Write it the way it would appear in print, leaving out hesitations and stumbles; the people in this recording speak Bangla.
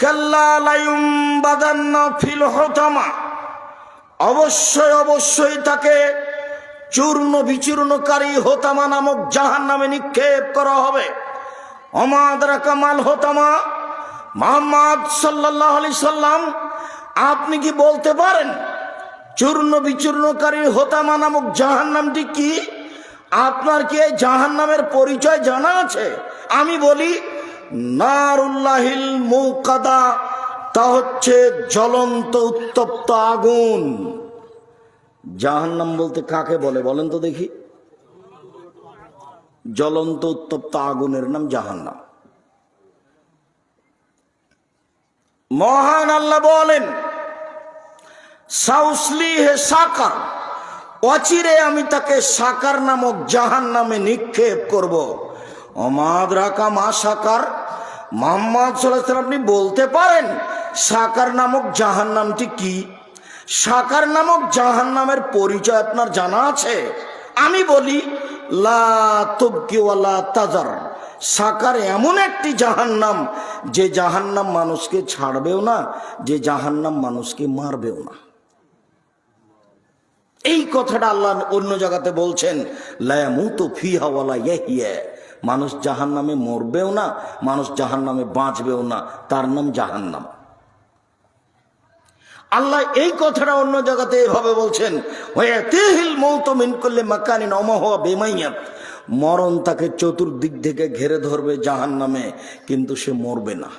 কাল্লা লায়ুমবাদান্না ফিল হুতামা, অবশ্যই অবশ্যই তাকে চূর্ণ বিচূর্ণকারী হোতামা নামক জাহান্নামে নিক্ষেপ করা হবে। ওমা আদরাকা মাল হোতামা, মুহাম্মদ সাল্লাল্লাহু আলাইহি সাল্লাম আপনি কি বলতে পারেন চূর্ণ বিচূর্ণকারী হোতামা নামক জাহান্নামটি কি? আপনার কি এই জাহান্নামের পরিচয় জানা আছে? আমি বলি নারুল্লাহিল মুকাদা, তা হচ্ছে জ্বলন্ত উত্তপ্ত আগুন। জাহান্নাম বলতে কাকে বলে বলেন তো দেখি? জ্বলন্ত উত্তপ্ত আগুনের নাম জাহান্নাম। মহান আল্লাহ বলেন সাউসলিহে সাকার, অচিরে আমি তাকে সাকার নামক জাহান্নামে নিক্ষেপ করব। ওমা আদরাকা মা সাকার, মুহাম্মদ সাল্লাল্লাহু আলাইহি ওয়াসাল্লাম আপনি বলতে পারেন সাকার নামক জাহান্নামটি কি? সাকার নামক জাহান্নামের পরিচয় আপনার জানা আছে? আমি বলি লা তুবকি ওয়ালা তাজার, সাকার এমন একটি জাহান্নাম যে জাহান্নাম মানুষকে ছাড়বেও না, যে জাহান্নাম মানুষকে মারবেও না। এই কথাটা আল্লাহ অন্য জায়গাতে বলছেন লা ইয়ামুতু ফিহা ওয়ালা ইয়াহইয়া, মানুষ জাহান্নামে মরবেও না, মানুষ জাহান্নামে বাঁচবেও না, তার নাম জাহান্নাম। আল্লাহ এই কথাটা অন্য জায়গাতে এভাবে বলছেন ওয়াতিহিল মাউতু মিন কুল্লি মাকানিন ওয়া মা হুয়া বিমাইয়াত, মরণ তাকে চতুর্দিক থেকে ঘিরে ধরবে জাহান্নামে, কিন্তু সে মরবে না।